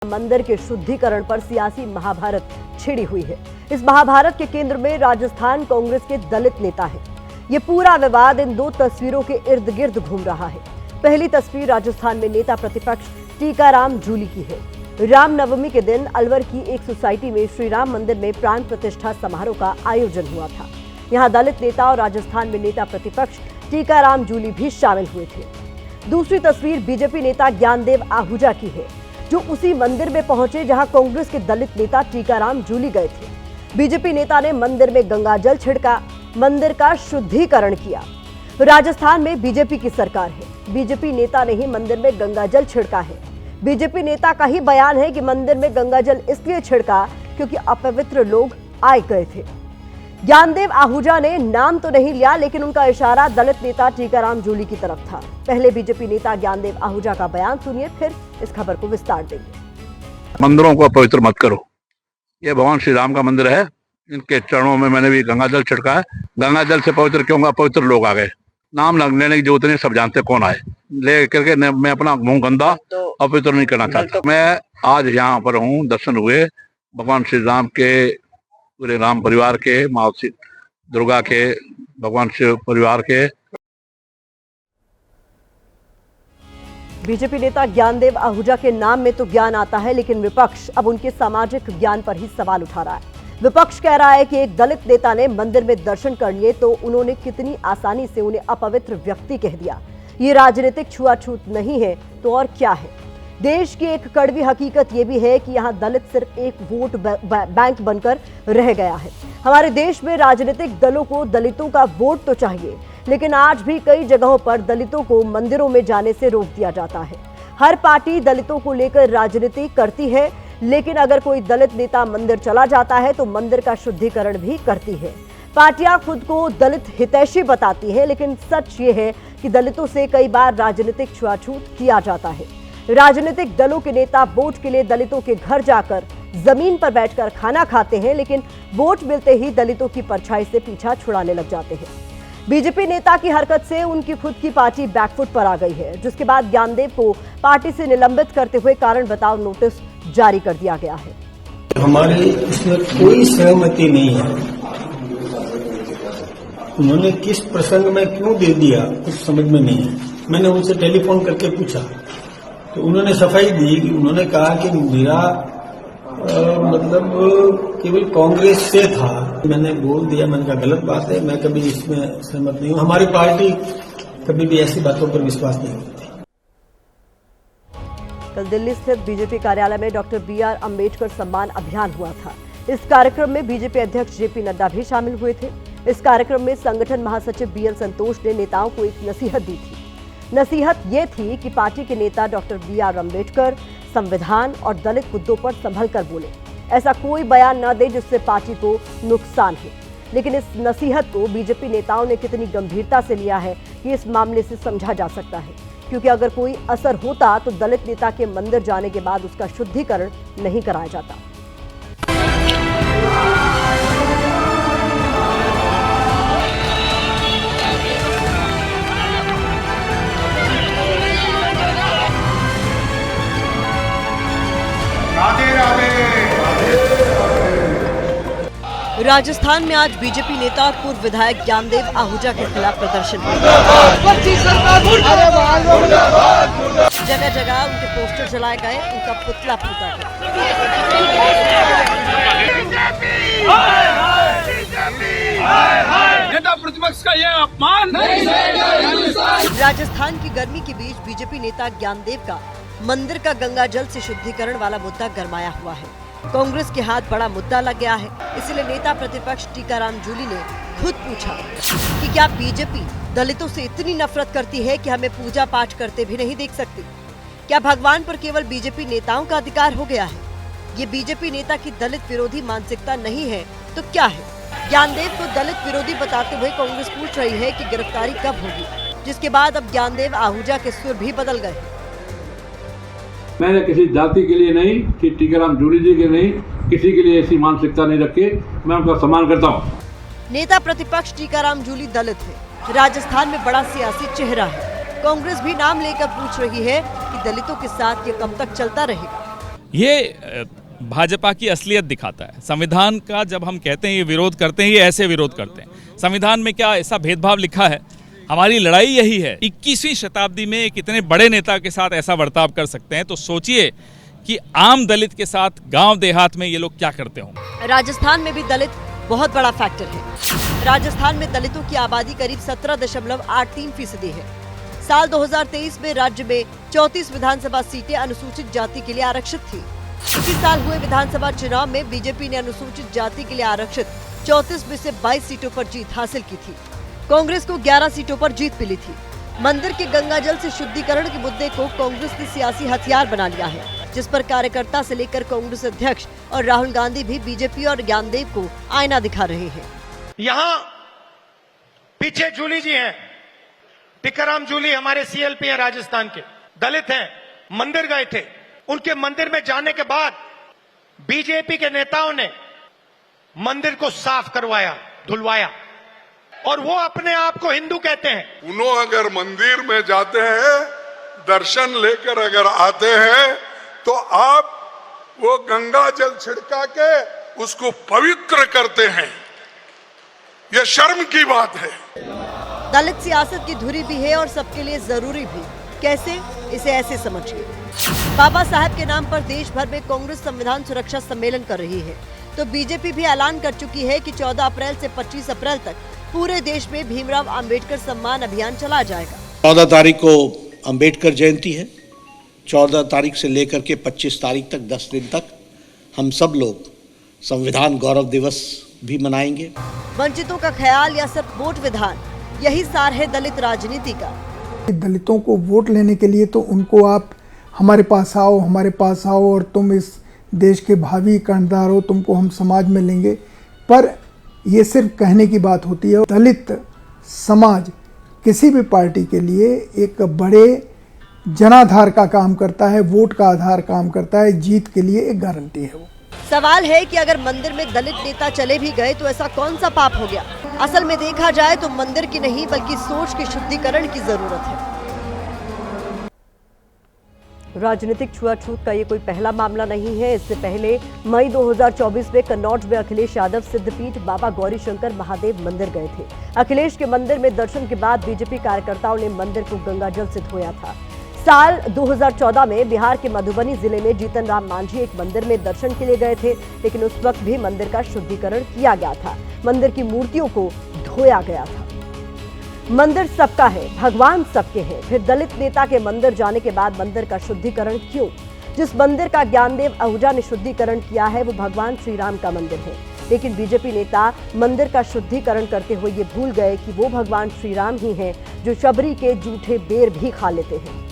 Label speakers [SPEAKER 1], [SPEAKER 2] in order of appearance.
[SPEAKER 1] मंदिर के शुद्धिकरण पर सियासी महाभारत छिड़ी हुई है। इस महाभारत के केंद्र में राजस्थान कांग्रेस के दलित नेता हैं। ये पूरा विवाद इन दो तस्वीरों के इर्द गिर्द घूम रहा है। पहली तस्वीर राजस्थान में नेता प्रतिपक्ष टीकाराम जूली की है। रामनवमी के दिन अलवर की एक सोसाइटी में श्री राम मंदिर में प्राण प्रतिष्ठा समारोह का आयोजन हुआ था। यहाँ दलित नेता और राजस्थान में नेता प्रतिपक्ष टीकाराम जूली भी शामिल हुए थे। दूसरी तस्वीर बीजेपी नेता ज्ञानदेव आहूजा की है, जो उसी मंदिर में पहुंचे जहां कांग्रेस के दलित नेता टीकाराम जूली गए थे। बीजेपी नेता ने मंदिर में गंगाजल छिड़का, मंदिर का शुद्धिकरण किया। राजस्थान में बीजेपी की सरकार है, बीजेपी नेता ने ही मंदिर में गंगाजल छिड़का है। बीजेपी नेता का ही बयान है कि मंदिर में गंगाजल इसलिए छिड़का क्योंकि अपवित्र लोग आए गए थे। ज्ञानदेव आहूजा ने नाम तो नहीं लिया, लेकिन उनका इशारा दलित नेता टीकाराम जूली की तरफ था। पहले बीजेपी नेता ज्ञानदेव आहूजा का बयान सुनिए, फिर इस खबर को विस्तार देंगे।
[SPEAKER 2] मंदिरों को अपवित्र मत करो। ये भगवान श्री राम का मंदिर है, इनके चरणों में मैंने भी गंगाजल छिड़का है। गंगाजल से पवित्र क्यों? अपवित्र लोग आ गए। नाम लेने की जरूरत नहीं, सब जानते कौन आए। ले करके मैं अपना मुंह गंदा अपवित्र नहीं करना चाहता। मैं आज यहाँ पर हूँ, दर्शन हुए भगवान श्री राम के, पूरे राम परिवार के, माँ दुर्गा के, भगवान शिव परिवार के।
[SPEAKER 1] बीजेपी नेता ज्ञानदेव आहूजा के नाम में तो ज्ञान आता है, लेकिन विपक्ष अब उनके सामाजिक ज्ञान पर ही सवाल उठा रहा है। विपक्ष कह रहा है कि एक दलित नेता ने मंदिर में दर्शन कर लिए तो उन्होंने कितनी आसानी से उन्हें अपवित्र व्यक्ति कह दिया। ये राजनीतिक छुआछूत नहीं है तो और क्या है। देश की एक कड़वी हकीकत यह भी है कि यहाँ दलित सिर्फ एक वोट बैंक बनकर रह गया है। हमारे देश में राजनीतिक दलों को दलितों का वोट तो चाहिए, लेकिन आज भी कई जगहों पर दलितों को मंदिरों में जाने से रोक दिया जाता है। हर पार्टी दलितों को लेकर राजनीति करती है, लेकिन अगर कोई दलित नेता मंदिर चला जाता है तो मंदिर का शुद्धिकरण भी करती है। पार्टियां खुद को दलित हितैषी बताती है, लेकिन सच ये है कि दलितों से कई बार राजनीतिक छुआछूत किया जाता है। राजनीतिक दलों के नेता वोट के लिए दलितों के घर जाकर जमीन पर बैठकर खाना खाते हैं, लेकिन वोट मिलते ही दलितों की परछाई से पीछा छुड़ाने लग जाते हैं। बीजेपी नेता की हरकत से उनकी खुद की पार्टी बैकफुट पर आ गई है, जिसके बाद ज्ञानदेव को पार्टी से निलंबित करते हुए कारण बताओ नोटिस जारी कर दिया गया है।
[SPEAKER 3] हमारी इसमें कोई सहमति नहीं है। उन्होंने किस प्रसंग में क्यों दे दिया कुछ समझ में नहीं है। मैंने उनसे टेलीफोन करके पूछा तो उन्होंने सफाई दी कि उन्होंने कहा कि मेरा मतलब केवल कांग्रेस से था। मैंने बोल दिया, मैंने कहा गलत बात है, मैं कभी इसमें सहमत नहीं हूँ। हमारी पार्टी कभी भी ऐसी बातों पर विश्वास नहीं करती।
[SPEAKER 1] कल दिल्ली स्थित बीजेपी कार्यालय में डॉक्टर बी.आर. अम्बेडकर सम्मान अभियान हुआ था। इस कार्यक्रम में बीजेपी अध्यक्ष जेपी नड्डा भी शामिल हुए थे। इस कार्यक्रम में संगठन महासचिव बी.एल. संतोष ने नेताओं को एक नसीहत दी थी। नसीहत ये थी कि पार्टी के नेता डॉक्टर बी.आर. अम्बेडकर संविधान और दलित मुद्दों पर संभल कर बोले। ऐसा कोई बयान न दे जिससे पार्टी को नुकसान हो। लेकिन इस नसीहत को बीजेपी नेताओं ने कितनी गंभीरता से लिया है, ये इस मामले से समझा जा सकता है, क्योंकि अगर कोई असर होता तो दलित नेता के मंदिर जाने के बाद उसका शुद्धिकरण नहीं कराया जाता। राजस्थान में आज बीजेपी नेता और पूर्व विधायक ज्ञानदेव आहूजा के खिलाफ प्रदर्शन हुआ। जगह जगह उनके पोस्टर जलाए गए, उनका पुतला फूंका गया।
[SPEAKER 4] नेता प्रतिपक्ष का यह अपमान नहीं।
[SPEAKER 1] राजस्थान की गर्मी के बीच बीजेपी नेता ज्ञानदेव का मंदिर का गंगाजल से शुद्धिकरण वाला मुद्दा गरमाया हुआ है। कांग्रेस के हाथ बड़ा मुद्दा लग गया है, इसलिए नेता प्रतिपक्ष टीकाराम जूली ने खुद पूछा कि क्या बीजेपी दलितों से इतनी नफरत करती है कि हमें पूजा पाठ करते भी नहीं देख सकती? क्या भगवान पर केवल बीजेपी नेताओं का अधिकार हो गया है? ये बीजेपी नेता की दलित विरोधी मानसिकता नहीं है तो क्या है? ज्ञानदेव को दलित विरोधी बताते हुए कांग्रेस पूछ रही है कि गिरफ्तारी कब होगी, जिसके बाद अब ज्ञानदेव आहूजा के सुर भी बदल गए।
[SPEAKER 5] मैंने किसी जाति के लिए नहीं, कि टीकाराम जूली जी के नहीं, किसी के लिए ऐसी मानसिकता नहीं रखी। मैं उनका सम्मान करता हूँ।
[SPEAKER 1] नेता प्रतिपक्ष टीकाराम जूली दलित है, राजस्थान में बड़ा सियासी चेहरा है। कांग्रेस भी नाम लेकर पूछ रही है कि दलितों के साथ ये कब तक चलता रहेगा।
[SPEAKER 6] ये भाजपा की असलियत दिखाता है। संविधान का जब हम कहते हैं ये विरोध करते हैं, ये ऐसे विरोध करते हैं। संविधान में क्या ऐसा भेदभाव लिखा है? हमारी लड़ाई यही है। 21वीं शताब्दी में एक इतने बड़े नेता के साथ ऐसा बर्ताव कर सकते हैं, तो सोचिए कि आम दलित के साथ गांव देहात में ये लोग क्या करते होंगे।
[SPEAKER 1] राजस्थान में भी दलित बहुत बड़ा फैक्टर है। राजस्थान में दलितों की आबादी करीब 17.83% है। साल 2023 में राज्य में 34 विधानसभा सीटें अनुसूचित जाति के लिए आरक्षित थी। इसी साल हुए विधानसभा चुनाव में बीजेपी ने अनुसूचित जाति के लिए आरक्षित 34 में से 22 सीटों पर जीत हासिल की थी। कांग्रेस को 11 सीटों पर जीत मिली थी। मंदिर के गंगाजल से शुद्धिकरण के मुद्दे को कांग्रेस ने सियासी हथियार बना लिया है, जिस पर कार्यकर्ता से लेकर कांग्रेस अध्यक्ष और राहुल गांधी भी बीजेपी और ज्ञानदेव को आईना दिखा रहे हैं।
[SPEAKER 7] यहाँ पीछे जूली जी हैं, टिकाराम जूली हमारे सीएलपी हैं, राजस्थान के दलित हैं, मंदिर गए थे। उनके मंदिर में जाने के बाद बीजेपी के नेताओं ने मंदिर को साफ करवाया, धुलवाया, और वो अपने आप को हिंदू कहते हैं।
[SPEAKER 8] उन्होंने अगर मंदिर में जाते हैं, दर्शन लेकर अगर आते हैं, तो आप वो गंगा जल छिड़का के उसको पवित्र करते हैं। ये शर्म की बात है।
[SPEAKER 1] दलित सियासत की धुरी भी है और सबके लिए जरूरी भी। कैसे? इसे ऐसे समझिए। बाबा साहब के नाम पर देश भर में कांग्रेस संविधान सुरक्षा सम्मेलन कर रही है, तो बीजेपी भी ऐलान कर चुकी है कि 14 अप्रैल से 25 अप्रैल तक पूरे देश में भीमराव अंबेडकर सम्मान अभियान चला जाएगा।
[SPEAKER 9] 14 तारीख को अंबेडकर जयंती है। 14 तारीख से लेकर के 25 तारीख तक 10 दिन तक हम सब लोग संविधान गौरव दिवस भी मनाएंगे।
[SPEAKER 1] वंचितों का ख्याल या सिर्फ वोट विधान, यही सार है दलित राजनीति का।
[SPEAKER 10] दलितों को वोट लेने के लिए तो उनको आप हमारे पास आओ और तुम इस देश के भावी कर्णधार हो, तुमको हम समाज में लेंगे, पर ये सिर्फ कहने की बात होती है। दलित समाज किसी भी पार्टी के लिए एक बड़े जनाधार का काम करता है, वोट का आधार काम करता है, जीत के लिए एक गारंटी है वो।
[SPEAKER 1] सवाल है कि अगर मंदिर में दलित नेता चले भी गए तो ऐसा कौन सा पाप हो गया? असल में देखा जाए तो मंदिर की नहीं बल्कि सोच के शुद्धिकरण की जरूरत है। राजनीतिक छुआछूत का ये कोई पहला मामला नहीं है। इससे पहले मई 2024 में कन्नौज में अखिलेश यादव सिद्धपीठ बाबा गौरीशंकर महादेव मंदिर गए थे। अखिलेश के मंदिर में दर्शन के बाद बीजेपी कार्यकर्ताओं ने मंदिर को गंगाजल से धोया था। साल 2014 में बिहार के मधुबनी जिले में जीतन राम मांझी एक मंदिर में दर्शन के लिए गए थे, लेकिन उस वक्त भी मंदिर का शुद्धिकरण किया गया था। मंदिर की मूर्तियों को धोया गया था। मंदिर सबका है, भगवान सबके हैं। फिर दलित नेता के मंदिर जाने के बाद मंदिर का शुद्धिकरण क्यों? जिस मंदिर का ज्ञानदेव आहूजा ने शुद्धिकरण किया है वो भगवान श्री राम का मंदिर है, लेकिन बीजेपी नेता मंदिर का शुद्धिकरण करते हुए ये भूल गए कि वो भगवान श्री राम ही हैं जो शबरी के जूठे बेर भी खा लेते हैं।